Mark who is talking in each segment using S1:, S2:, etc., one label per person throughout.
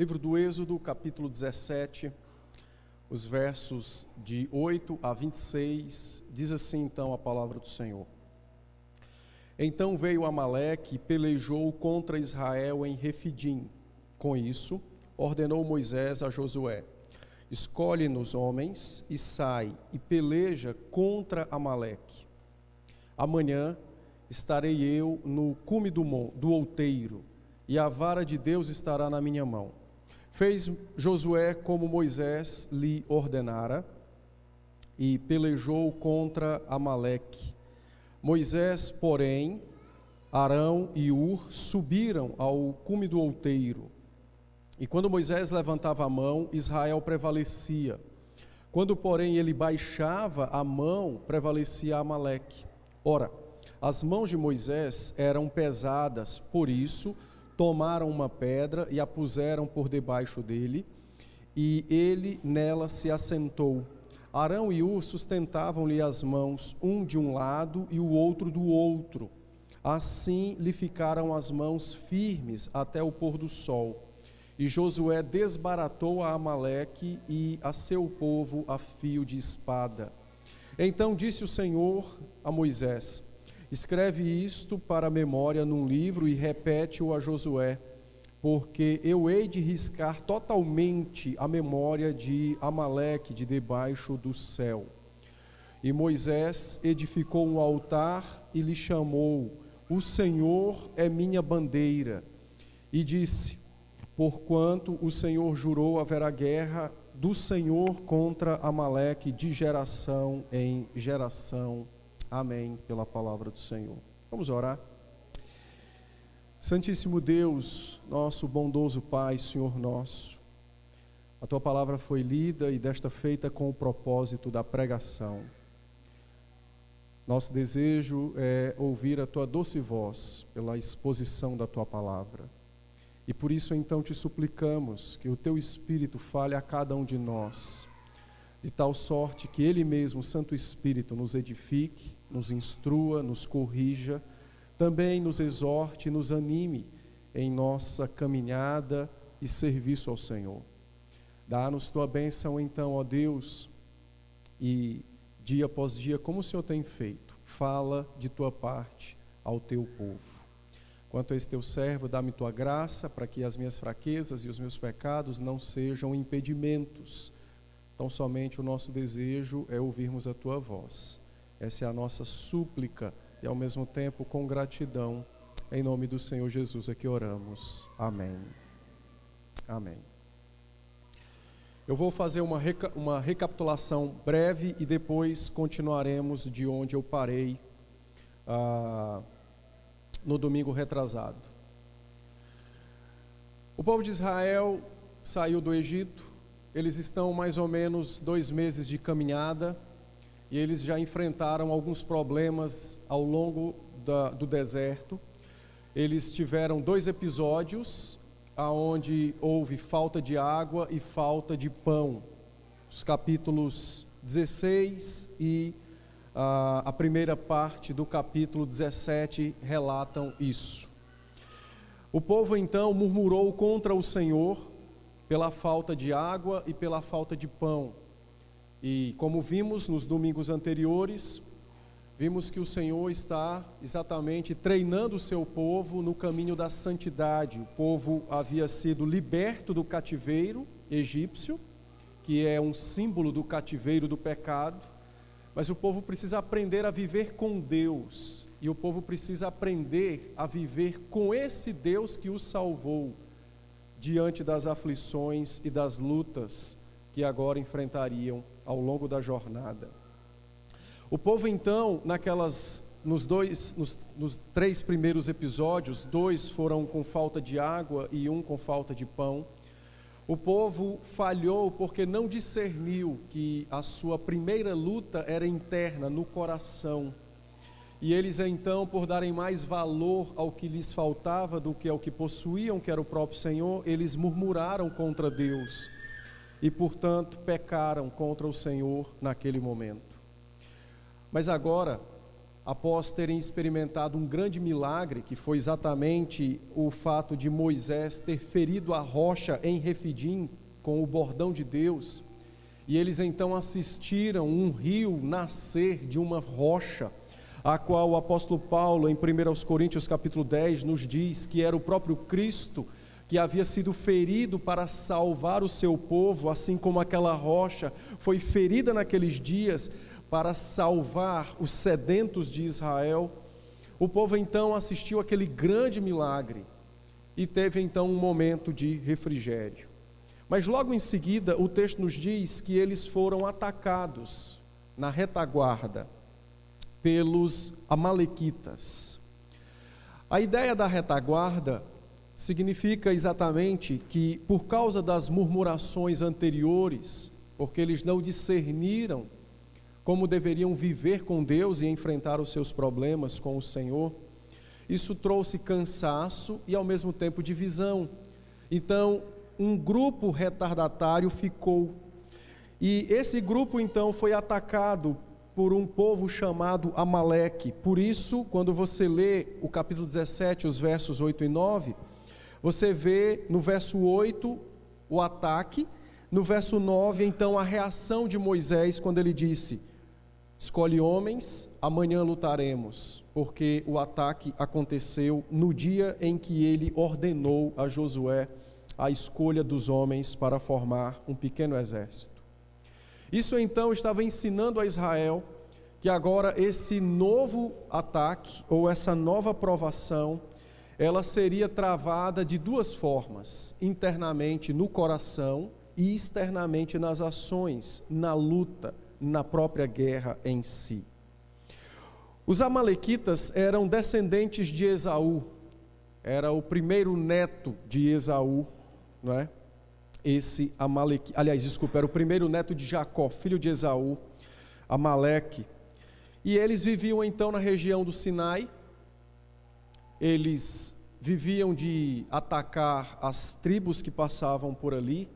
S1: Livro do Êxodo, capítulo 17, os versos de 8 a 26, diz assim então a palavra do Senhor. Então veio Amaleque e pelejou contra Israel em Refidim. Com isso, ordenou Moisés a Josué: escolhe-nos homens e sai e peleja contra Amaleque. Amanhã estarei eu no cume do outeiro, e a vara de Deus estará na minha mão. Fez Josué como Moisés lhe ordenara, e pelejou contra Amaleque. Moisés, porém, Arão e Hur subiram ao cume do outeiro. E quando Moisés levantava a mão, Israel prevalecia. Quando, porém, ele baixava a mão, prevalecia Amaleque. Ora, as mãos de Moisés eram pesadas, por isso tomaram uma pedra e a puseram por debaixo dele, e ele nela se assentou. Arão e Hur sustentavam-lhe as mãos, um de um lado e o outro do outro. Assim lhe ficaram as mãos firmes até o pôr do sol. E Josué desbaratou a Amaleque e a seu povo a fio de espada. Então disse o Senhor a Moisés: escreve isto para a memória num livro e repete-o a Josué, porque eu hei de riscar totalmente a memória de Amaleque de debaixo do céu. E Moisés edificou um altar e lhe chamou: o Senhor é minha bandeira. E disse: porquanto o Senhor jurou, haverá guerra do Senhor contra Amaleque de geração em geração. Amém, pela palavra do Senhor. Vamos orar. Santíssimo Deus, nosso bondoso Pai, Senhor nosso, a Tua palavra foi lida e desta feita com o propósito da pregação. Nosso desejo é ouvir a Tua doce voz pela exposição da Tua palavra. E por isso então te suplicamos que o Teu Espírito fale a cada um de nós, de tal sorte que Ele mesmo, o Santo Espírito, nos edifique, nos instrua, nos corrija, também nos exorte, nos anime em nossa caminhada e serviço ao Senhor. Dá-nos Tua bênção então, ó Deus, e dia após dia, como o Senhor tem feito, fala de Tua parte ao Teu povo. Quanto a esse Teu servo, dá-me Tua graça para que as minhas fraquezas e os meus pecados não sejam impedimentos. Então somente o nosso desejo é ouvirmos a Tua voz. Essa é a nossa súplica e ao mesmo tempo com gratidão. Em nome do Senhor Jesus é que oramos. Amém. Amém. Eu vou fazer uma recapitulação breve e depois continuaremos de onde eu parei no domingo retrasado. O povo de Israel saiu do Egito, eles estão mais ou menos 2 meses de caminhada e eles já enfrentaram alguns problemas ao longo do deserto. Eles tiveram 2 episódios onde houve falta de água e falta de pão. Os capítulos 16 e a primeira parte do capítulo 17 relatam isso. O povo então murmurou contra o Senhor pela falta de água e pela falta de pão. E como vimos nos domingos anteriores, vimos que o Senhor está exatamente treinando o seu povo no caminho da santidade. O povo havia sido liberto do cativeiro egípcio, que é um símbolo do cativeiro do pecado, mas o povo precisa aprender a viver com Deus, e o povo precisa aprender a viver com esse Deus que os salvou diante das aflições e das lutas que agora enfrentariam ao longo da jornada. O povo então, nos 3 primeiros episódios, 2 foram com falta de água e 1 com falta de pão. O povo falhou porque não discerniu que a sua primeira luta era interna, no coração. E eles então, por darem mais valor ao que lhes faltava do que ao que possuíam, que era o próprio Senhor, eles murmuraram contra Deus e, portanto, pecaram contra o Senhor naquele momento. Mas agora, após terem experimentado um grande milagre, que foi exatamente o fato de Moisés ter ferido a rocha em Refidim com o bordão de Deus, e eles então assistiram um rio nascer de uma rocha, a qual o apóstolo Paulo, em 1 Coríntios capítulo 10, nos diz que era o próprio Cristo que havia sido ferido para salvar o seu povo, assim como aquela rocha foi ferida naqueles dias para salvar os sedentos de Israel. O povo então assistiu aquele grande milagre e teve então um momento de refrigério. Mas logo em seguida o texto nos diz que eles foram atacados na retaguarda pelos amalequitas. A ideia da retaguarda significa exatamente que, por causa das murmurações anteriores, porque eles não discerniram como deveriam viver com Deus e enfrentar os seus problemas com o Senhor, isso trouxe cansaço e ao mesmo tempo divisão. Então, um grupo retardatário ficou, e esse grupo então foi atacado por um povo chamado Amaleque. Por isso, quando você lê o capítulo 17, os versos 8 e 9, você vê no verso 8 o ataque, no verso 9 então a reação de Moisés quando ele disse: escolhe homens, amanhã lutaremos, porque o ataque aconteceu no dia em que ele ordenou a Josué a escolha dos homens para formar um pequeno exército. Isso então estava ensinando a Israel que agora esse novo ataque, ou essa nova provação, ela seria travada de duas formas: internamente no coração e externamente nas ações, na luta, na própria guerra em si. Os amalequitas eram descendentes de Esaú, era o primeiro neto de Esaú, não é? Esse Amaleque, aliás, desculpa, era o primeiro neto de Jacó, filho de Esaú, Amaleque. E eles viviam então na região do Sinai. Eles viviam de atacar as tribos que passavam por ali,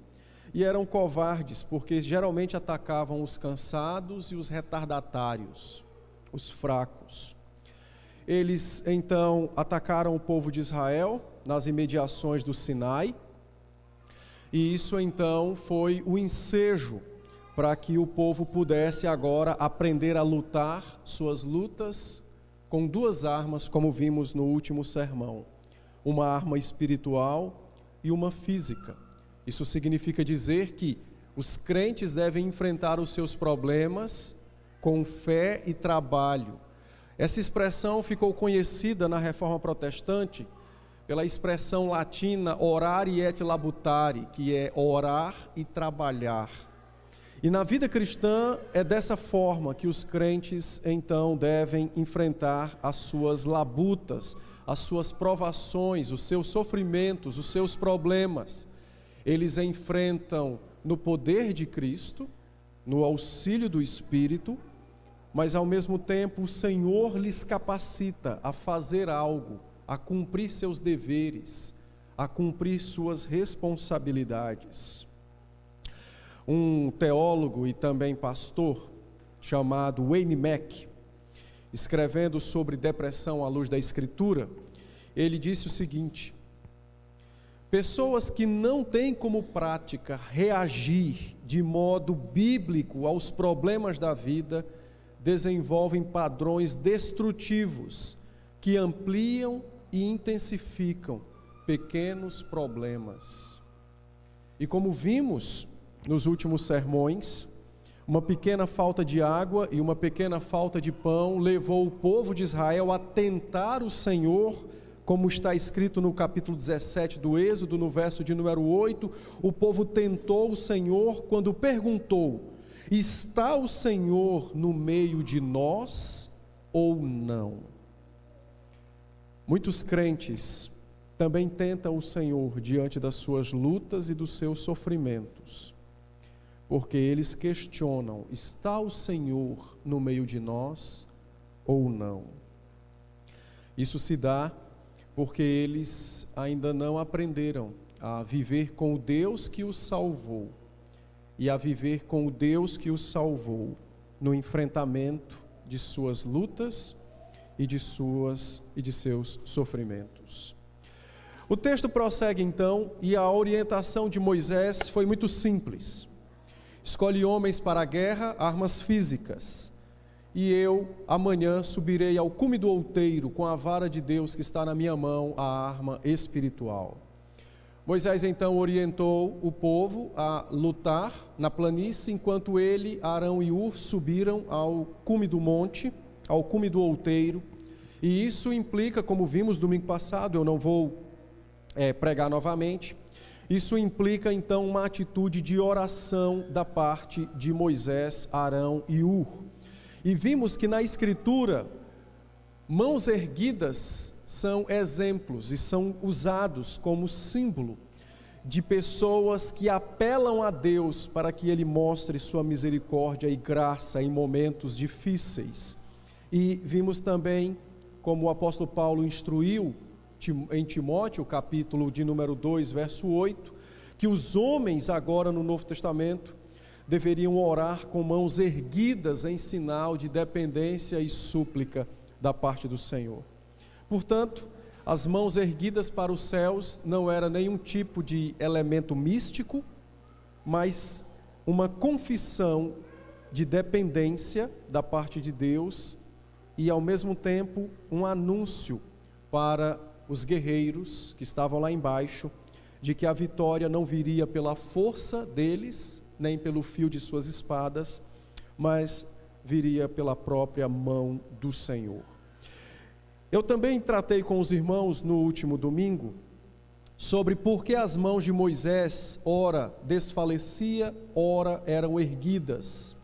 S1: e eram covardes, porque geralmente atacavam os cansados e os retardatários, os fracos. Eles então atacaram o povo de Israel nas imediações do Sinai, e isso então foi o ensejo para que o povo pudesse agora aprender a lutar suas lutas com duas armas, como vimos no último sermão: uma arma espiritual e uma física. Isso significa dizer que os crentes devem enfrentar os seus problemas com fé e trabalho. Essa expressão ficou conhecida na Reforma Protestante pela expressão latina orare et labutare, que é orar e trabalhar. E na vida cristã é dessa forma que os crentes então devem enfrentar as suas labutas, as suas provações, os seus sofrimentos, os seus problemas. Eles enfrentam no poder de Cristo, no auxílio do Espírito, mas ao mesmo tempo o Senhor lhes capacita a fazer algo, a cumprir seus deveres, a cumprir suas responsabilidades. Um teólogo e também pastor chamado Wayne Mack, escrevendo sobre depressão à luz da Escritura, ele disse o seguinte: pessoas que não têm como prática reagir de modo bíblico aos problemas da vida desenvolvem padrões destrutivos que ampliam e intensificam pequenos problemas. E como vimos nos últimos sermões, uma pequena falta de água e uma pequena falta de pão levou o povo de Israel a tentar o Senhor, como está escrito no capítulo 17 do Êxodo, no verso de número 8, o povo tentou o Senhor quando perguntou: está o Senhor no meio de nós ou não? Muitos crentes também tentam o Senhor diante das suas lutas e dos seus sofrimentos, porque eles questionam: está o Senhor no meio de nós ou não? Isso se dá porque eles ainda não aprenderam a viver com o Deus que os salvou e a viver com o Deus que os salvou no enfrentamento de suas lutas e de seus sofrimentos. O texto prossegue então, e a orientação de Moisés foi muito simples. Escolhe homens para a guerra, armas físicas, e eu amanhã subirei ao cume do outeiro com a vara de Deus que está na minha mão, a arma espiritual. Moisés então orientou o povo a lutar na planície, enquanto ele, Arão e Hur subiram ao cume do monte, ao cume do outeiro, e isso implica, como vimos domingo passado, eu não vou pregar novamente, isso implica então uma atitude de oração da parte de Moisés, Arão e Hur. E vimos que na Escritura, mãos erguidas são exemplos e são usados como símbolo de pessoas que apelam a Deus para que Ele mostre sua misericórdia e graça em momentos difíceis. E vimos também como o apóstolo Paulo instruiu em Timóteo, capítulo de número 2, verso 8, que os homens agora no Novo Testamento deveriam orar com mãos erguidas em sinal de dependência e súplica da parte do Senhor. Portanto, as mãos erguidas para os céus não era nenhum tipo de elemento místico, mas uma confissão de dependência da parte de Deus e, ao mesmo tempo, um anúncio para os guerreiros que estavam lá embaixo, de que a vitória não viria pela força deles, nem pelo fio de suas espadas, mas viria pela própria mão do Senhor. Eu também tratei com os irmãos no último domingo sobre por que as mãos de Moisés ora desfalecia, ora eram erguidas.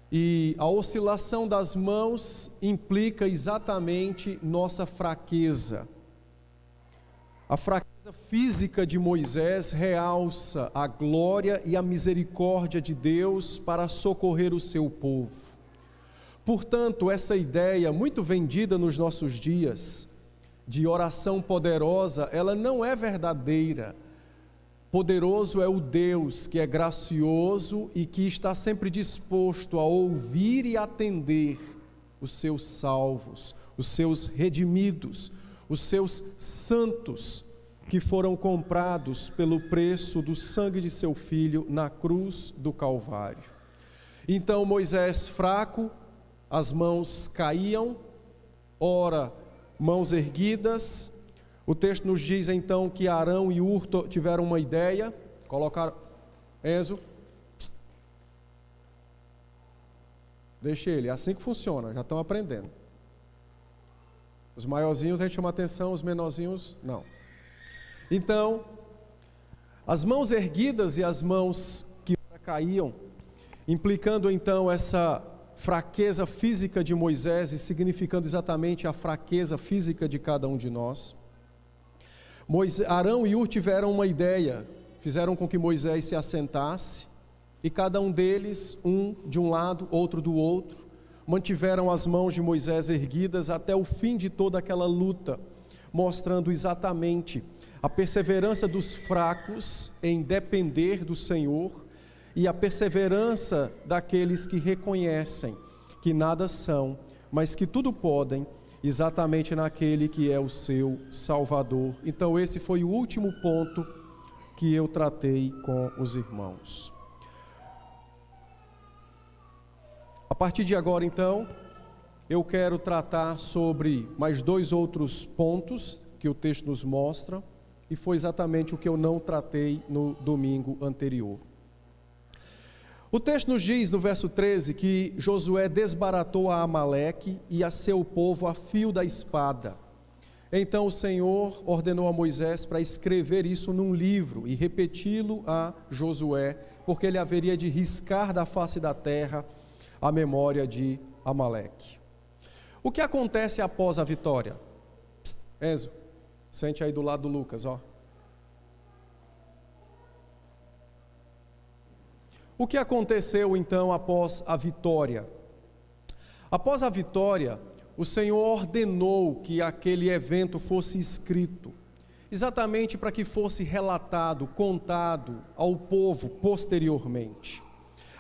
S1: E a oscilação das mãos implica exatamente nossa fraqueza. A fraqueza física de Moisés realça a glória e a misericórdia de Deus para socorrer o seu povo. Portanto, essa ideia muito vendida nos nossos dias, de oração poderosa, ela não é verdadeira. Poderoso é o Deus que é gracioso e que está sempre disposto a ouvir e atender os seus salvos, os seus redimidos, os seus santos, que foram comprados pelo preço do sangue de seu Filho na cruz do Calvário. Então Moisés fraco, as mãos caíam, ora mãos erguidas. O texto nos diz então que Arão e Hur tiveram uma ideia, colocaram, Enzo, deixa ele, é assim que funciona, já estão aprendendo. Os maiorzinhos a gente chama atenção, os menorzinhos não. Então, as mãos erguidas e as mãos que caíam, implicando então essa fraqueza física de Moisés e significando exatamente a fraqueza física de cada um de nós. Arão e Hur tiveram uma ideia, fizeram com que Moisés se assentasse, e cada um deles, um de um lado, outro do outro, mantiveram as mãos de Moisés erguidas até o fim de toda aquela luta, mostrando exatamente a perseverança dos fracos em depender do Senhor e a perseverança daqueles que reconhecem que nada são, mas que tudo podem, exatamente naquele que é o seu Salvador. Então esse foi o último ponto que eu tratei com os irmãos. A partir de agora então, eu quero tratar sobre mais dois outros pontos que o texto nos mostra, e foi exatamente o que eu não tratei no domingo anterior. O texto nos diz no verso 13 que Josué desbaratou a Amaleque e a seu povo a fio da espada. Então o Senhor ordenou a Moisés para escrever isso num livro e repeti-lo a Josué, porque ele haveria de riscar da face da terra a memória de Amaleque. O que acontece após a vitória? Enzo, sente aí do lado do Lucas, ó. O que aconteceu então após a vitória? Após a vitória, o Senhor ordenou que aquele evento fosse escrito, exatamente para que fosse relatado, contado ao povo posteriormente.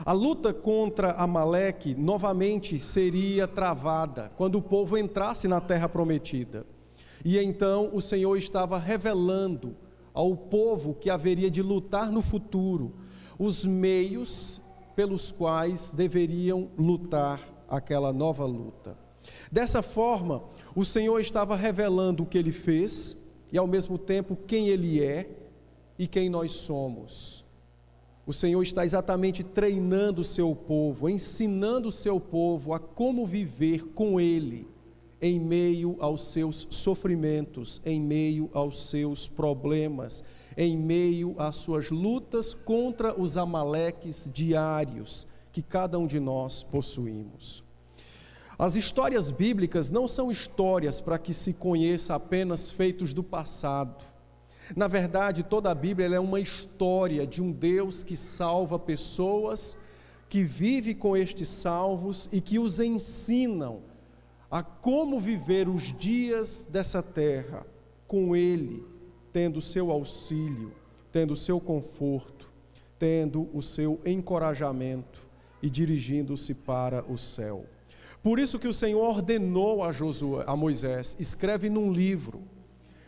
S1: A luta contra Amaleque novamente seria travada quando o povo entrasse na terra prometida. E então o Senhor estava revelando ao povo que haveria de lutar no futuro os meios pelos quais deveriam lutar aquela nova luta. Dessa forma, o Senhor estava revelando o que Ele fez e ao mesmo tempo quem Ele é e quem nós somos. O Senhor está exatamente treinando o seu povo, ensinando o seu povo a como viver com Ele em meio aos seus sofrimentos, em meio aos seus problemas, em meio às suas lutas contra os amaleques diários que cada um de nós possuímos. As histórias bíblicas não são histórias para que se conheça apenas feitos do passado. Na verdade, toda a Bíblia é uma história de um Deus que salva pessoas, que vive com estes salvos e que os ensinam a como viver os dias dessa terra com Ele, tendo o seu auxílio, tendo o seu conforto, tendo o seu encorajamento e dirigindo-se para o céu. Por isso que o Senhor ordenou a Moisés: escreve num livro.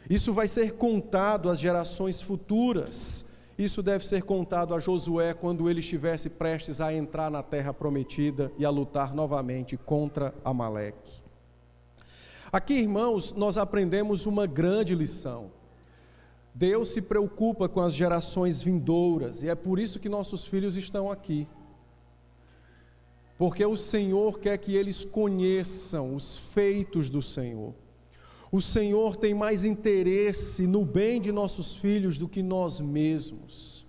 S1: Isso vai ser contado às gerações futuras. Isso deve ser contado a Josué quando ele estivesse prestes a entrar na terra prometida e a lutar novamente contra Amaleque. Aqui, irmãos, nós aprendemos uma grande lição. Deus se preocupa com as gerações vindouras e é por isso que nossos filhos estão aqui. Porque o Senhor quer que eles conheçam os feitos do Senhor. O Senhor tem mais interesse no bem de nossos filhos do que nós mesmos.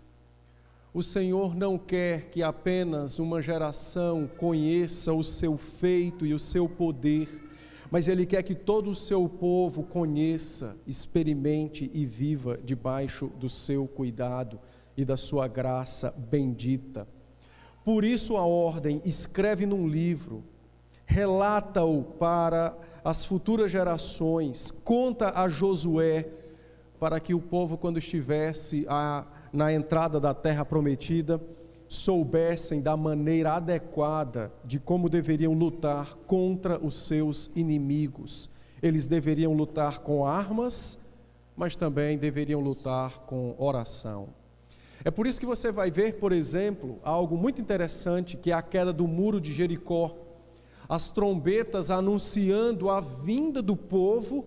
S1: O Senhor não quer que apenas uma geração conheça o seu feito e o seu poder, mas Ele quer que todo o seu povo conheça, experimente e viva debaixo do seu cuidado e da sua graça bendita. Por isso a ordem: escreve num livro, relata-o para as futuras gerações, conta a Josué, para que o povo, quando estivesse na entrada da terra prometida, soubessem da maneira adequada de como deveriam lutar contra os seus inimigos. Eles deveriam lutar com armas, mas também deveriam lutar com oração. É por isso que você vai ver, por exemplo, algo muito interessante, que é a queda do muro de Jericó. As trombetas anunciando a vinda do povo,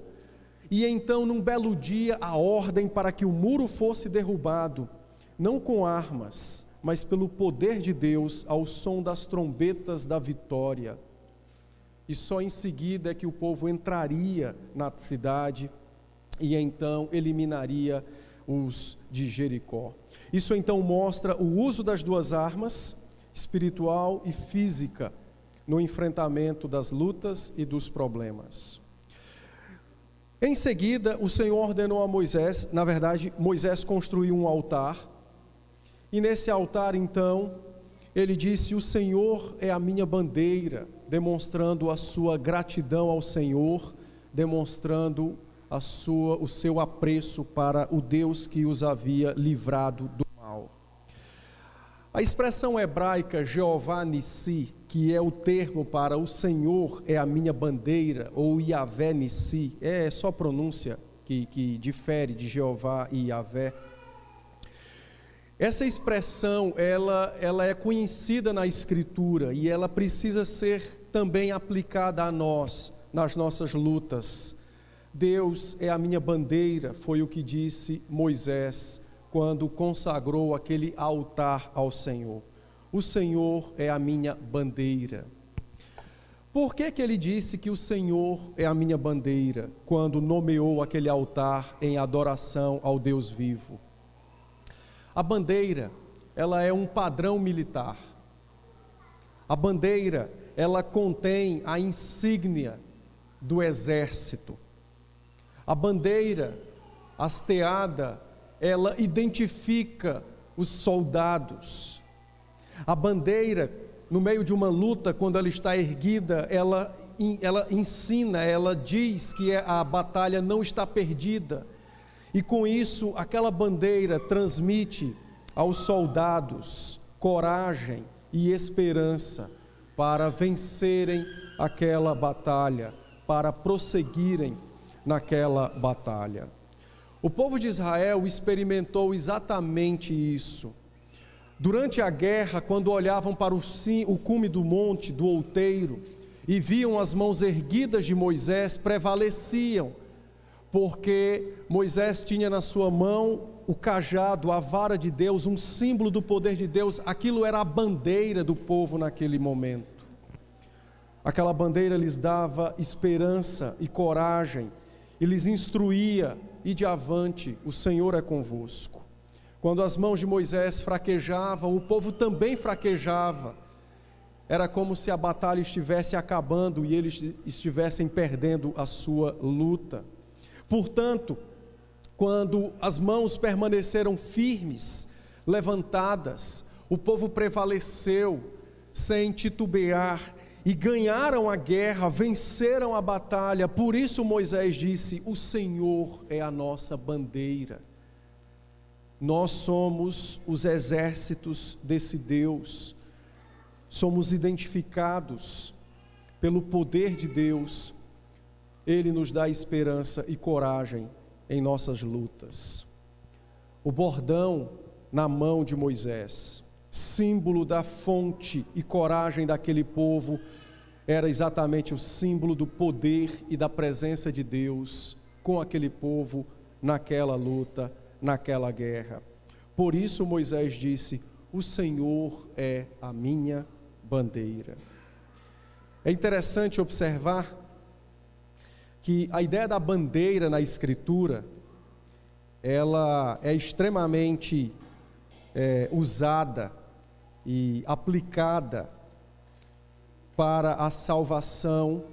S1: e então num belo dia a ordem para que o muro fosse derrubado, não com armas, mas pelo poder de Deus, ao som das trombetas da vitória. E só em seguida é que o povo entraria na cidade e então eliminaria os de Jericó. Isso então mostra o uso das duas armas, espiritual e física, no enfrentamento das lutas e dos problemas. Em seguida, o Senhor ordenou a Moisés, na verdade, Moisés construiu um altar, e nesse altar, então, ele disse: o Senhor é a minha bandeira, demonstrando a sua gratidão ao Senhor, demonstrando o seu apreço para o Deus que os havia livrado do mal. A expressão hebraica Jeová Nissi, que é o termo para o Senhor é a minha bandeira, ou Yavé Nissi, é só pronúncia que difere de Jeová e Yavé. Essa expressão, ela é conhecida na Escritura e ela precisa ser também aplicada a nós, nas nossas lutas. Deus é a minha bandeira, foi o que disse Moisés quando consagrou aquele altar ao Senhor. O Senhor é a minha bandeira. Por que ele disse que o Senhor é a minha bandeira, quando nomeou aquele altar em adoração ao Deus vivo? A bandeira, ela é um padrão militar. A bandeira, ela contém a insígnia do exército. A bandeira hasteada, ela identifica os soldados. A bandeira, no meio de uma luta, quando ela está erguida, ela ensina, ela diz que a batalha não está perdida. E com isso, aquela bandeira transmite aos soldados coragem e esperança para vencerem aquela batalha, para prosseguirem naquela batalha. O povo de Israel experimentou exatamente isso. Durante a guerra, quando olhavam para o cume do monte, do outeiro, e viam as mãos erguidas de Moisés, prevaleciam, porque Moisés tinha na sua mão o cajado, a vara de Deus, um símbolo do poder de Deus. Aquilo era a bandeira do povo naquele momento. Aquela bandeira lhes dava esperança e coragem, e lhes instruía: ide avante, o Senhor é convosco. Quando as mãos de Moisés fraquejavam, o povo também fraquejava. Era como se a batalha estivesse acabando e eles estivessem perdendo a sua luta. Portanto, quando as mãos permaneceram firmes, levantadas, o povo prevaleceu sem titubear e ganharam a guerra, venceram a batalha. Por isso Moisés disse: o Senhor é a nossa bandeira. Nós somos os exércitos desse Deus, somos identificados pelo poder de Deus. Ele nos dá esperança e coragem em nossas lutas. O bordão na mão de Moisés, símbolo da fonte e coragem daquele povo, era exatamente o símbolo do poder e da presença de Deus com aquele povo naquela luta, naquela guerra. Por isso Moisés disse: o Senhor é a minha bandeira. É interessante observar que a ideia da bandeira na Escritura, ela é extremamente usada e aplicada para a salvação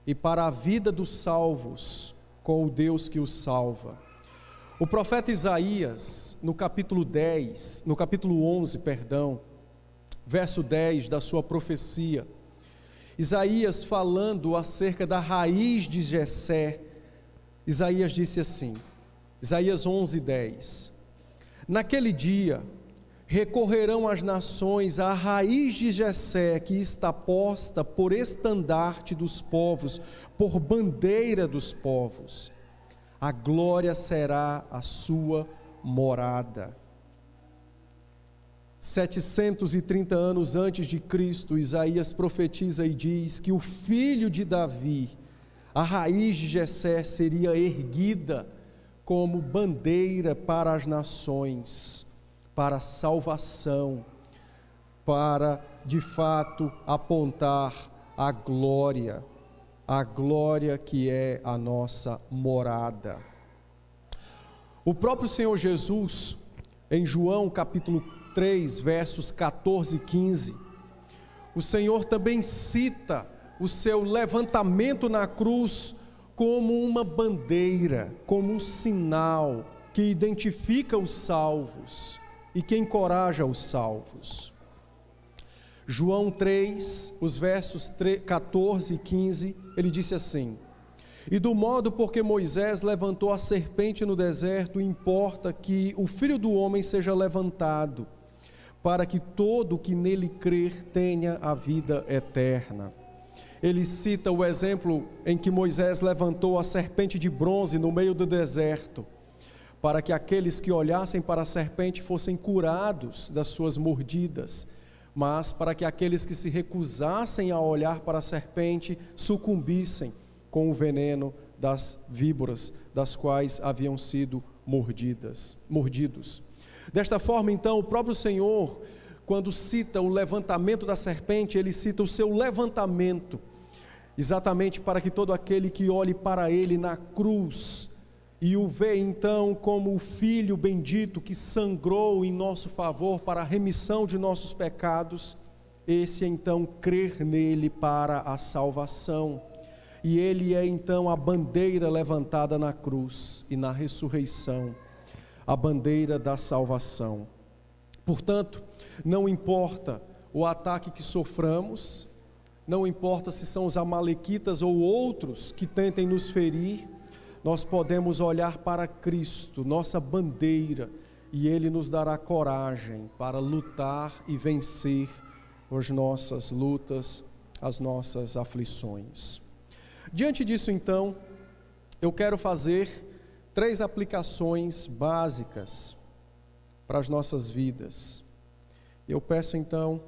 S1: e para a vida dos salvos com o Deus que os salva. O profeta Isaías, no capítulo 11, verso 10 da sua profecia, Isaías falando acerca da raiz de Jessé, Isaías disse assim, Isaías 11:10: naquele dia recorrerão as nações à raiz de Jessé, que está posta por estandarte dos povos, por bandeira dos povos. A glória será a sua morada. 730 anos antes de Cristo, Isaías profetiza e diz que o filho de Davi, a raiz de Jessé, seria erguida como bandeira para as nações, para a salvação, para de fato apontar a glória que é a nossa morada. O próprio Senhor Jesus, em João capítulo 3, versos 14 e 15, o Senhor também cita o seu levantamento na cruz como uma bandeira, como um sinal que identifica os salvos e que encoraja os salvos. João 3, os versos 14 e 15, ele disse assim: e do modo porque Moisés levantou a serpente no deserto, importa que o Filho do Homem seja levantado, para que todo o que nele crer tenha a vida eterna. Ele cita o exemplo em que Moisés levantou a serpente de bronze no meio do deserto, para que aqueles que olhassem para a serpente fossem curados das suas mordidas, mas para que aqueles que se recusassem a olhar para a serpente sucumbissem com o veneno das víboras, das quais haviam sido mordidos. Desta forma, então, o próprio Senhor, quando cita o levantamento da serpente, ele cita o seu levantamento, exatamente para que todo aquele que olhe para ele na cruz e o vê então como o Filho bendito que sangrou em nosso favor para a remissão de nossos pecados, esse então crer nele para a salvação. E ele é então a bandeira levantada na cruz e na ressurreição, a bandeira da salvação. Portanto, não importa o ataque que soframos, não importa se são os amalequitas ou outros que tentem nos ferir, nós podemos olhar para Cristo, nossa bandeira, e Ele nos dará coragem para lutar e vencer as nossas lutas, as nossas aflições. Diante disso, então, eu quero fazer 3 aplicações básicas para as nossas vidas. Eu peço, então,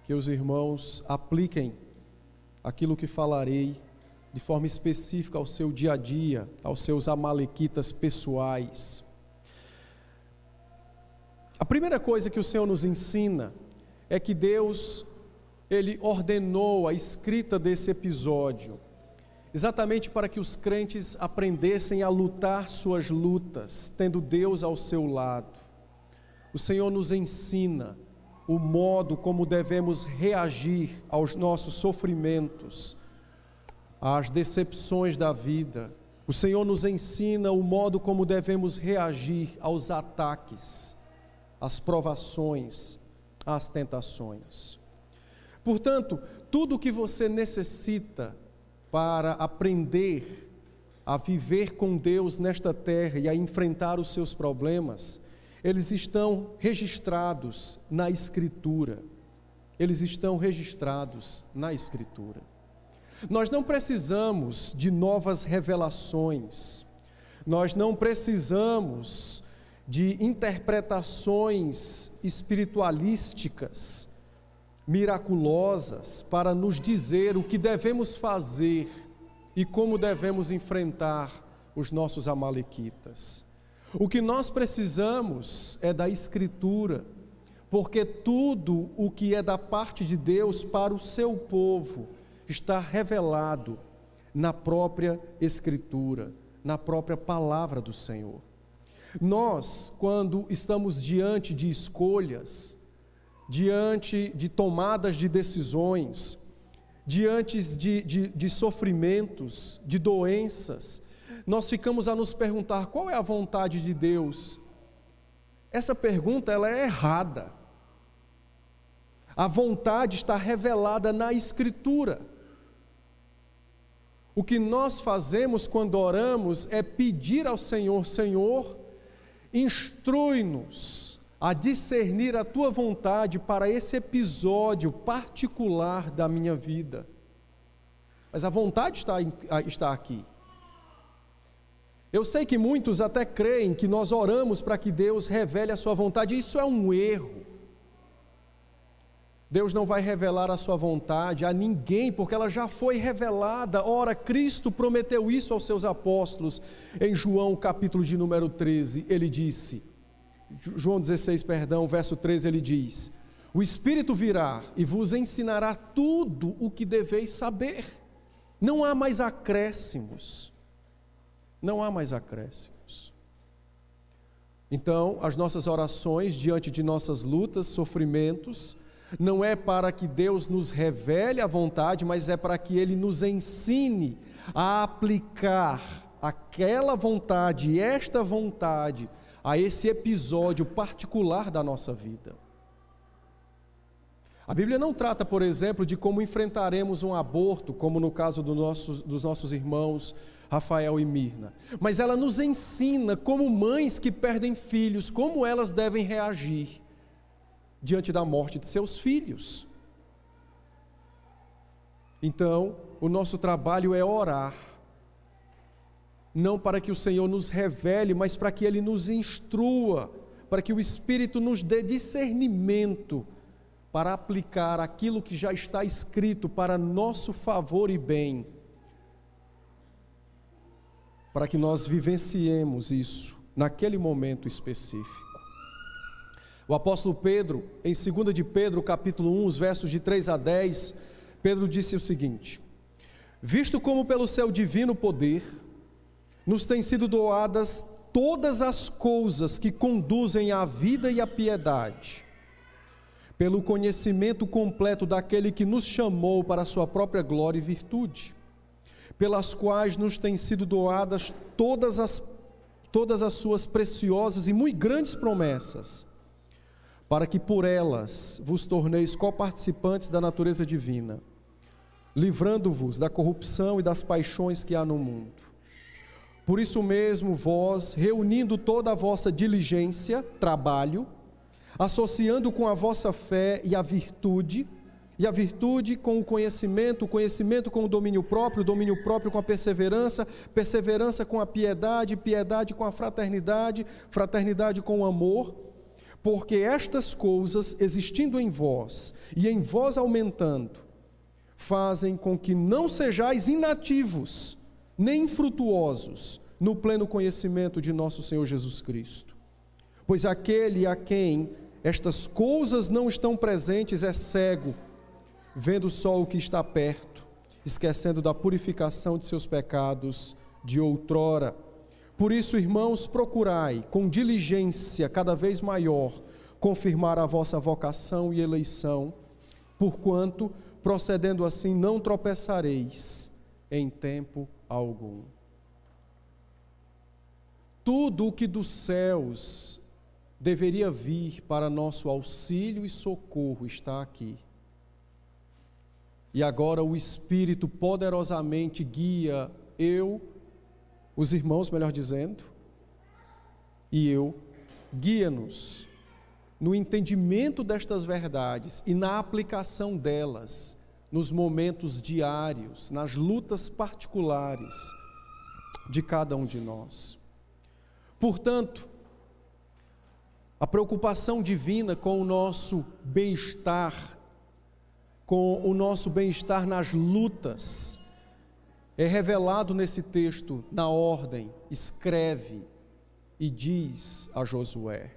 S1: que os irmãos apliquem aquilo que falarei de forma específica ao seu dia a dia, aos seus amalequitas pessoais. A primeira coisa que o Senhor nos ensina é que Deus, Ele ordenou a escrita desse episódio, exatamente para que os crentes aprendessem a lutar suas lutas, tendo Deus ao seu lado. O Senhor nos ensina o modo como devemos reagir aos nossos sofrimentos, às decepções da vida. O Senhor nos ensina o modo como devemos reagir aos ataques, às provações, às tentações. Portanto, tudo o que você necessita para aprender a viver com Deus nesta terra e a enfrentar os seus problemas, eles estão registrados na Escritura. Eles estão registrados na Escritura. Nós não precisamos de novas revelações, nós não precisamos de interpretações espiritualísticas, miraculosas, para nos dizer o que devemos fazer e como devemos enfrentar os nossos amalequitas. O que nós precisamos é da Escritura, porque tudo o que é da parte de Deus para o seu povo está revelado na própria Escritura, na própria palavra do Senhor. Nós, quando estamos diante de escolhas, diante de tomadas de decisões, diante de sofrimentos, de doenças, nós ficamos a nos perguntar: qual é a vontade de Deus? Essa pergunta, ela é errada. A vontade está revelada na Escritura. O que nós fazemos quando oramos é pedir ao Senhor: Senhor, instrui-nos a discernir a Tua vontade para esse episódio particular da minha vida. Mas a vontade está aqui. Eu sei que muitos até creem que nós oramos para que Deus revele a sua vontade. Isso é um erro. Deus não vai revelar a sua vontade a ninguém, porque ela já foi revelada. Ora, Cristo prometeu isso aos seus apóstolos. Em João, capítulo de número 13, ele disse, João 16, verso 13, ele diz: o Espírito virá e vos ensinará tudo o que deveis saber. Não há mais acréscimos. Não há mais acréscimos. Então, as nossas orações diante de nossas lutas, sofrimentos, não é para que Deus nos revele a vontade, mas é para que Ele nos ensine a aplicar aquela vontade, esta vontade, a esse episódio particular da nossa vida. A Bíblia não trata, por exemplo, de como enfrentaremos um aborto, como no caso dos nossos irmãos Rafael e Mirna, mas ela nos ensina, como mães que perdem filhos, como elas devem reagir diante da morte de seus filhos. Então, o nosso trabalho é orar, não para que o Senhor nos revele, mas para que Ele nos instrua, para que o Espírito nos dê discernimento para aplicar aquilo que já está escrito para nosso favor e bem, para que nós vivenciemos isso naquele momento específico. O apóstolo Pedro, em 2 de Pedro, capítulo 1, os versos de 3 a 10, Pedro disse o seguinte: visto como pelo seu divino poder nos têm sido doadas todas as coisas que conduzem à vida e à piedade, pelo conhecimento completo daquele que nos chamou para a sua própria glória e virtude, pelas quais nos têm sido doadas todas as suas preciosas e muito grandes promessas, para que por elas vos torneis coparticipantes da natureza divina, livrando-vos da corrupção e das paixões que há no mundo. Por isso mesmo, vós, reunindo toda a vossa diligência, trabalho, associando com a vossa fé e a virtude com o conhecimento com o domínio próprio com a perseverança, perseverança com a piedade, piedade com a fraternidade, fraternidade com o amor, porque estas coisas, existindo em vós e em vós aumentando, fazem com que não sejais inativos, nem infrutuosos no pleno conhecimento de nosso Senhor Jesus Cristo. Pois aquele a quem estas coisas não estão presentes é cego, vendo só o que está perto, esquecendo da purificação de seus pecados de outrora. Por isso, irmãos, procurai com diligência cada vez maior confirmar a vossa vocação e eleição, porquanto, procedendo assim, não tropeçareis em tempo algum. Tudo o que dos céus deveria vir para nosso auxílio e socorro está aqui. E agora o Espírito poderosamente guia os irmãos, melhor dizendo, guia-nos no entendimento destas verdades e na aplicação delas nos momentos diários, nas lutas particulares de cada um de nós. Portanto, a preocupação divina com o nosso bem-estar, nas lutas, é revelado nesse texto, na ordem, escreve e diz a Josué.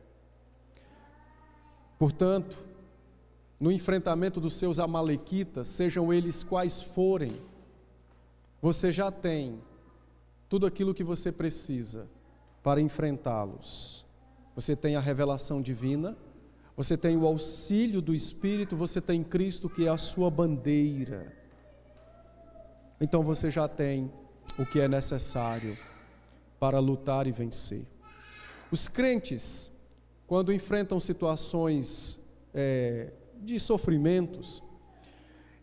S1: Portanto, no enfrentamento dos seus amalequitas, sejam eles quais forem, você já tem tudo aquilo que você precisa para enfrentá-los. Você tem a revelação divina, você tem o auxílio do Espírito, você tem Cristo que é a sua bandeira. Então você já tem o que é necessário para lutar e vencer. Os crentes, quando enfrentam situações de sofrimentos,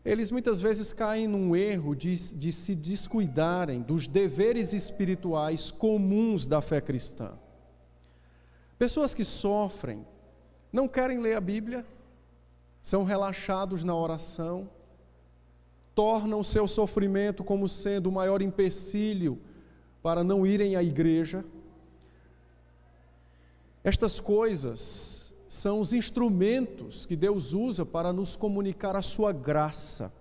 S1: eles muitas vezes caem num erro de se descuidarem dos deveres espirituais comuns da fé cristã. Pessoas que sofrem, não querem ler a Bíblia, são relaxados na oração, tornam o seu sofrimento como sendo o maior empecilho para não irem à igreja. Estas coisas são os instrumentos que Deus usa para nos comunicar a sua graça.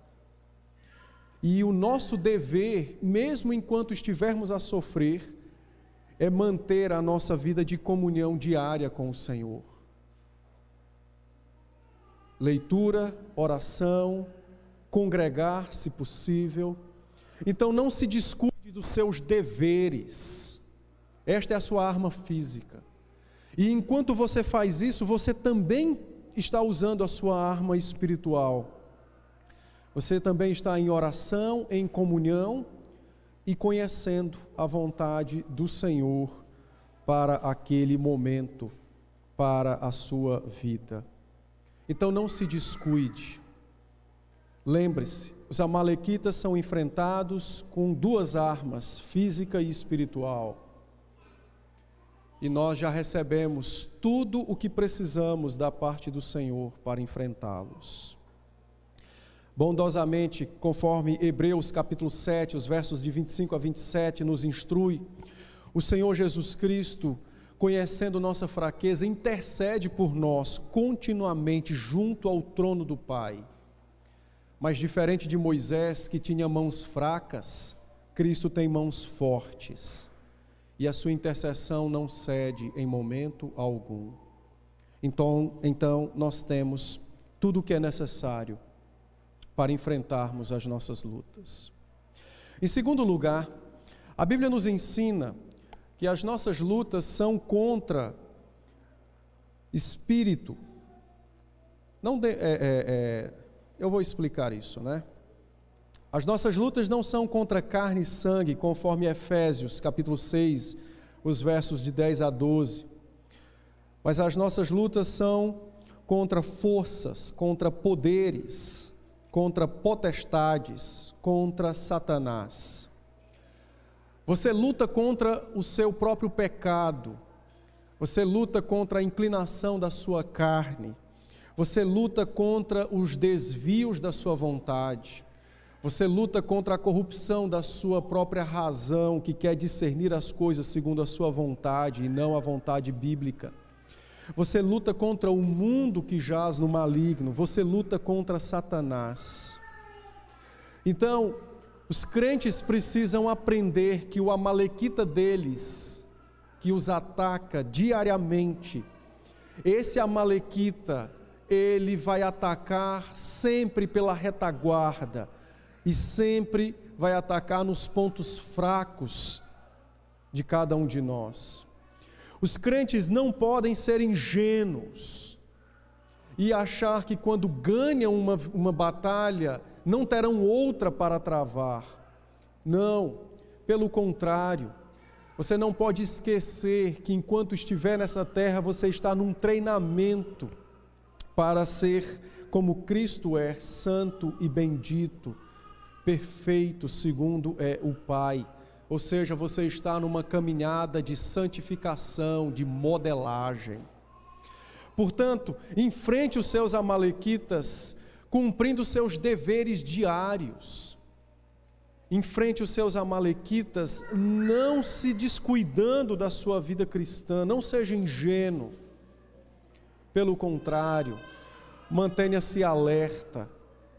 S1: E o nosso dever, mesmo enquanto estivermos a sofrer, é manter a nossa vida de comunhão diária com o Senhor. Leitura, oração, congregar, se possível. Então não se descuide dos seus deveres. Esta é a sua arma física. E enquanto você faz isso, você também está usando a sua arma espiritual. Você também está em oração, em comunhão e conhecendo a vontade do Senhor para aquele momento, para a sua vida. Então não se descuide. Lembre-se, os amalequitas são enfrentados com duas armas, física e espiritual. E nós já recebemos tudo o que precisamos da parte do Senhor para enfrentá-los. Bondosamente, conforme Hebreus capítulo 7, os versos de 25 a 27 nos instrui, o Senhor Jesus Cristo, conhecendo nossa fraqueza, intercede por nós continuamente junto ao trono do Pai. Mas diferente de Moisés, que tinha mãos fracas, Cristo tem mãos fortes. E a sua intercessão não cede em momento algum. Então nós temos tudo o que é necessário para enfrentarmos as nossas lutas. Em segundo lugar, a Bíblia nos ensina que as nossas lutas são contra espírito. Eu vou explicar isso, né? As nossas lutas não são contra carne e sangue, conforme Efésios, capítulo 6, os versos de 10 a 12. Mas as nossas lutas são contra forças, contra poderes, contra potestades, contra Satanás. Você luta contra o seu próprio pecado. Você luta contra a inclinação da sua carne. Você luta contra os desvios da sua vontade. Você luta contra a corrupção da sua própria razão, que quer discernir as coisas segundo a sua vontade e não a vontade bíblica. Você luta contra o mundo que jaz no maligno. Você luta contra Satanás. Então, os crentes precisam aprender que o amalequita deles, que os ataca diariamente, esse amalequita, ele vai atacar sempre pela retaguarda e sempre vai atacar nos pontos fracos de cada um de nós. Os crentes não podem ser ingênuos e achar que quando ganham uma batalha, não terão outra para travar. Não, pelo contrário, você não pode esquecer que enquanto estiver nessa terra, você está num treinamento para ser como Cristo é, santo e bendito, perfeito segundo é o Pai. Ou seja, você está numa caminhada de santificação, de modelagem. Portanto, enfrente os seus amalequitas, cumprindo seus deveres diários. Enfrente os seus amalequitas, não se descuidando da sua vida cristã, não seja ingênuo. Pelo contrário, mantenha-se alerta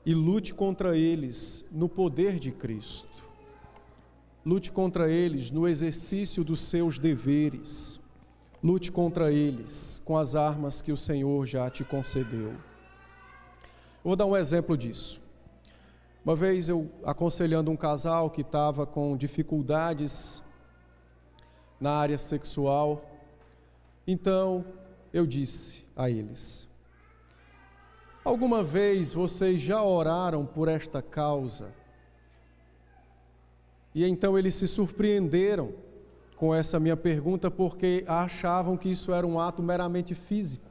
S1: e lute contra eles no poder de Cristo. Lute contra eles no exercício dos seus deveres. Lute contra eles com as armas que o Senhor já te concedeu. Eu vou dar um exemplo disso. Uma vez eu aconselhando um casal que estava com dificuldades na área sexual, então eu disse a eles: alguma vez vocês já oraram por esta causa? E então eles se surpreenderam com essa minha pergunta, porque achavam que isso era um ato meramente físico.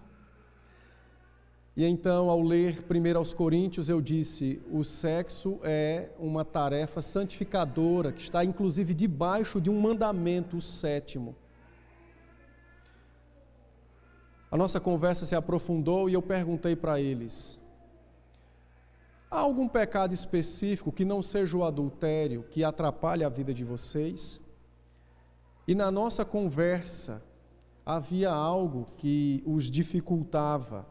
S1: E então, ao ler 1 aos Coríntios, eu disse: o sexo é uma tarefa santificadora, que está inclusive debaixo de um mandamento, o 7º. A nossa conversa se aprofundou e eu perguntei para eles: há algum pecado específico que não seja o adultério, que atrapalhe a vida de vocês? E na nossa conversa, havia algo que os dificultava.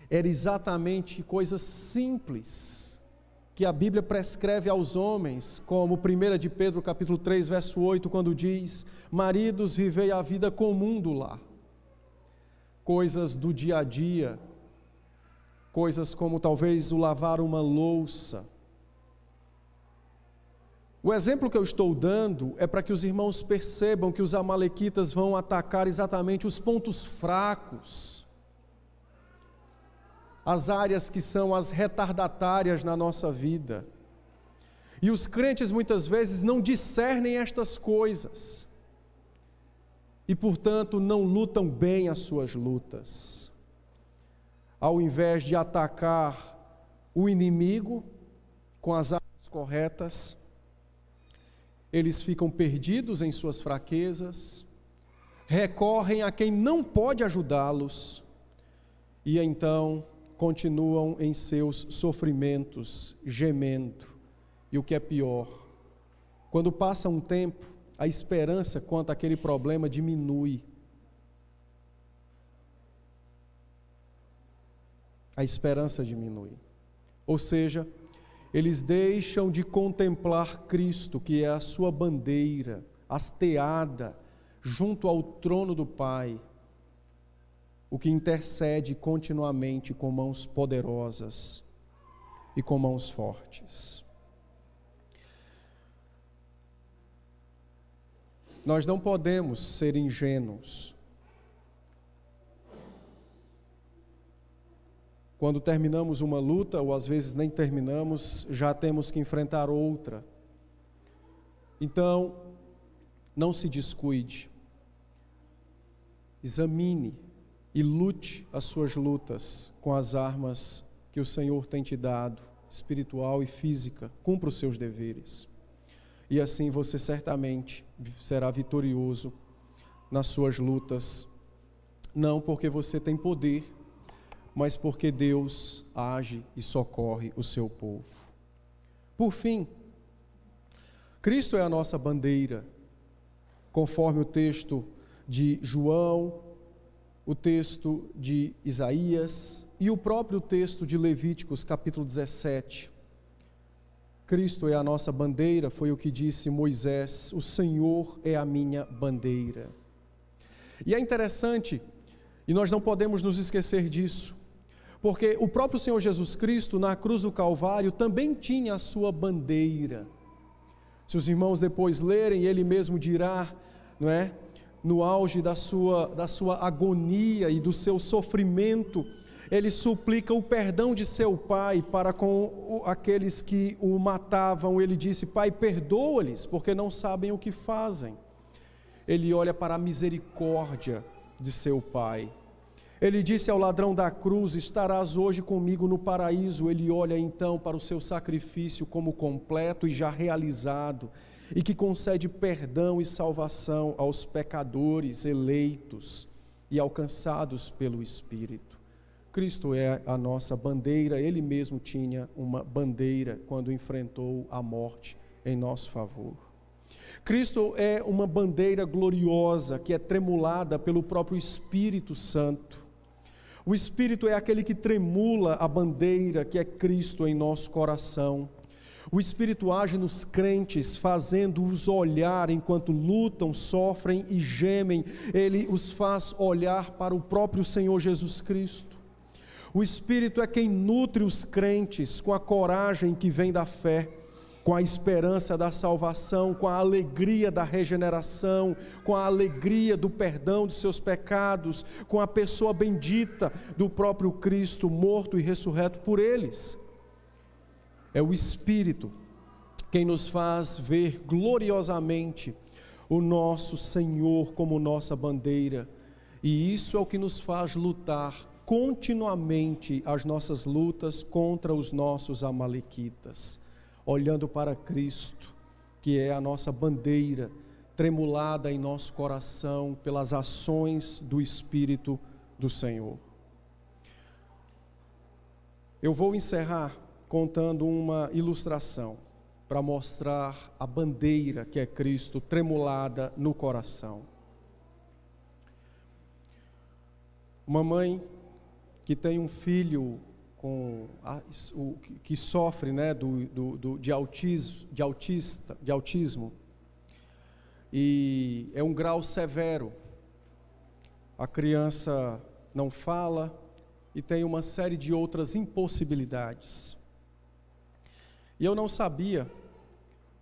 S1: Era exatamente coisas simples, que a Bíblia prescreve aos homens, como 1 de Pedro capítulo 3, verso 8, quando diz: maridos, vivei a vida comum do lar. Coisas do dia a dia, coisas como talvez o lavar uma louça. O exemplo que eu estou dando é para que os irmãos percebam que os amalequitas vão atacar exatamente os pontos fracos, as áreas que são as retardatárias na nossa vida. E os crentes muitas vezes não discernem estas coisas e, portanto, não lutam bem as suas lutas. Ao invés de atacar o inimigo com as armas corretas, eles ficam perdidos em suas fraquezas, recorrem a quem não pode ajudá-los e então continuam em seus sofrimentos, gemendo. E o que é pior, quando passa um tempo, a esperança quanto àquele problema diminui. A esperança diminui. Ou seja, eles deixam de contemplar Cristo, que é a sua bandeira, hasteada junto ao trono do Pai, o que intercede continuamente com mãos poderosas e com mãos fortes. Nós não podemos ser ingênuos. Quando terminamos uma luta, ou às vezes nem terminamos, já temos que enfrentar outra. Então, não se descuide. Examine e lute as suas lutas com as armas que o Senhor tem te dado, espiritual e física. Cumpra os seus deveres. e assim você certamente será vitorioso nas suas lutas, não porque você tem poder, mas porque Deus age e socorre o seu povo. Por fim, Cristo é a nossa bandeira, conforme o texto de João, o texto de Isaías e o próprio texto de Levíticos, capítulo 17. Cristo é a nossa bandeira, foi o que disse Moisés: o Senhor é a minha bandeira. E é interessante, e nós não podemos nos esquecer disso, porque o próprio Senhor Jesus Cristo, na cruz do Calvário, também tinha a sua bandeira. Se os irmãos depois lerem, ele mesmo dirá, não é? No auge da sua agonia e do seu sofrimento, ele suplica o perdão de seu Pai para com aqueles que o matavam. Ele disse: Pai, perdoa-lhes, porque não sabem o que fazem. Ele olha para a misericórdia de seu Pai. Ele disse ao ladrão da cruz: estarás hoje comigo no paraíso. Ele olha então para o seu sacrifício como completo e já realizado, e que concede perdão e salvação aos pecadores eleitos e alcançados pelo Espírito. Cristo é a nossa bandeira. Ele mesmo tinha uma bandeira quando enfrentou a morte em nosso favor. Cristo é uma bandeira gloriosa que é tremulada pelo próprio Espírito Santo. O Espírito é aquele que tremula a bandeira que é Cristo em nosso coração. O Espírito age nos crentes, fazendo-os olhar enquanto lutam, sofrem e gemem. Ele os faz olhar para o próprio Senhor Jesus Cristo. O Espírito é quem nutre os crentes com a coragem que vem da fé, com a esperança da salvação, com a alegria da regeneração, com a alegria do perdão de seus pecados, com a pessoa bendita do próprio Cristo, morto e ressurreto por eles. É o Espírito quem nos faz ver gloriosamente o nosso Senhor como nossa bandeira, e isso é o que nos faz lutar continuamente as nossas lutas contra os nossos amalequitas, olhando para Cristo, que é a nossa bandeira, tremulada em nosso coração pelas ações do Espírito do Senhor. Eu vou encerrar contando uma ilustração para mostrar a bandeira que é Cristo tremulada no coração. Uma mãe que tem um filho que sofre, né, de autismo, e é um grau severo. A criança não fala e tem uma série de outras impossibilidades. E eu não sabia,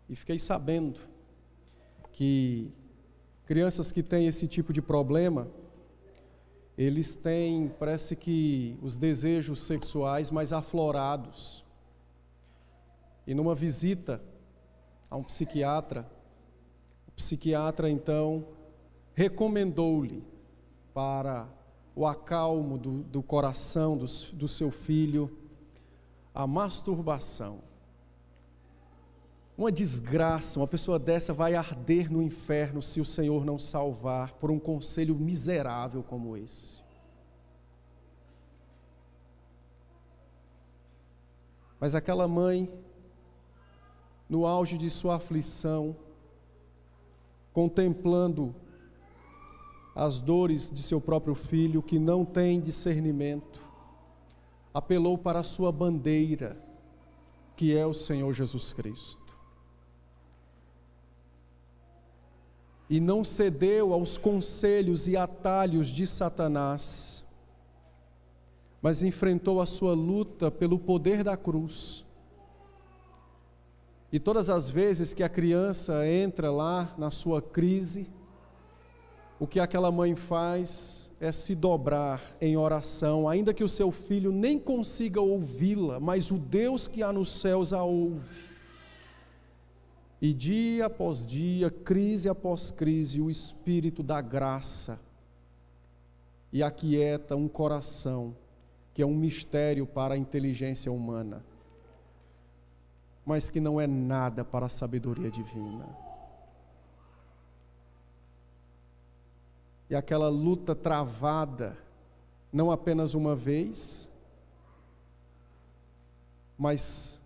S1: e fiquei sabendo, que crianças que têm esse tipo de problema, eles têm, parece que, os desejos sexuais mais aflorados. E numa visita a um psiquiatra, o psiquiatra então recomendou-lhe, para o acalmo do coração do seu filho, a masturbação. Uma desgraça, uma pessoa dessa vai arder no inferno se o Senhor não salvar por um conselho miserável como esse. Mas aquela mãe, no auge de sua aflição, contemplando as dores de seu próprio filho, que não tem discernimento, apelou para a sua bandeira, que é o Senhor Jesus Cristo. E não cedeu aos conselhos e atalhos de Satanás, mas enfrentou a sua luta pelo poder da cruz. E todas as vezes que a criança entra lá na sua crise, o que aquela mãe faz é se dobrar em oração, ainda que o seu filho nem consiga ouvi-la, mas o Deus que há nos céus a ouve. E dia após dia, crise após crise, o Espírito da graça e aquieta um coração, que é um mistério para a inteligência humana. mas que não é nada para a sabedoria divina. E aquela luta travada, não apenas uma vez, mas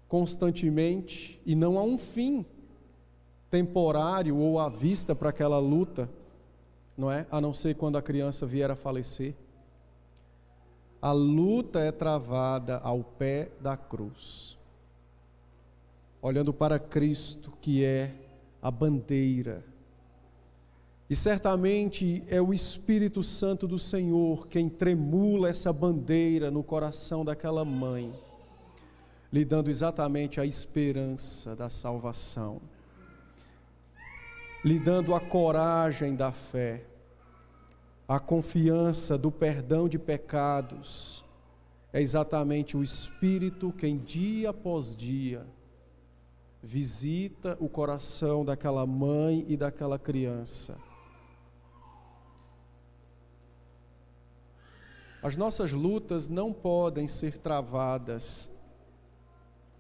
S1: constantemente, e não há um fim temporário ou à vista para aquela luta, não é? A não ser quando a criança vier a falecer. A luta é travada ao pé da cruz, olhando para Cristo, que é a bandeira. E certamente é o Espírito Santo do Senhor quem tremula essa bandeira no coração daquela mãe, lhe dando exatamente a esperança da salvação, lhe dando a coragem da fé, a confiança do perdão de pecados. É exatamente o Espírito quem dia após dia visita o coração daquela mãe e daquela criança. As nossas lutas não podem ser travadas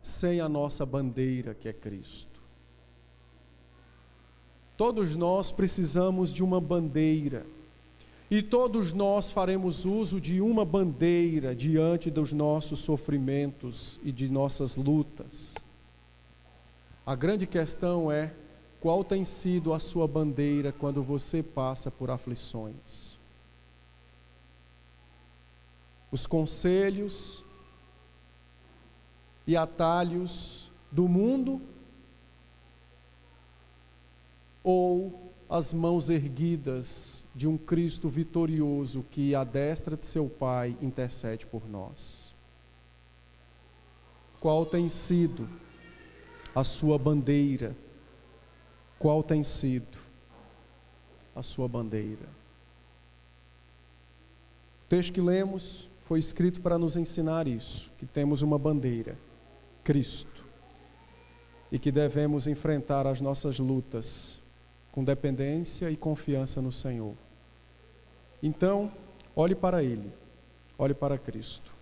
S1: sem a nossa bandeira, que é Cristo. Todos nós precisamos de uma bandeira, e todos nós faremos uso de uma bandeira diante dos nossos sofrimentos e de nossas lutas. A grande questão é: qual tem sido a sua bandeira quando você passa por aflições? Os conselhos e atalhos do mundo, ou as mãos erguidas de um Cristo vitorioso que à destra de seu Pai intercede por nós? Qual tem sido a sua bandeira? Qual tem sido a sua bandeira? O texto que lemos foi escrito para nos ensinar isso, que temos uma bandeira, Cristo, e que devemos enfrentar as nossas lutas com dependência e confiança no Senhor. Então, olhe para Ele, olhe para Cristo.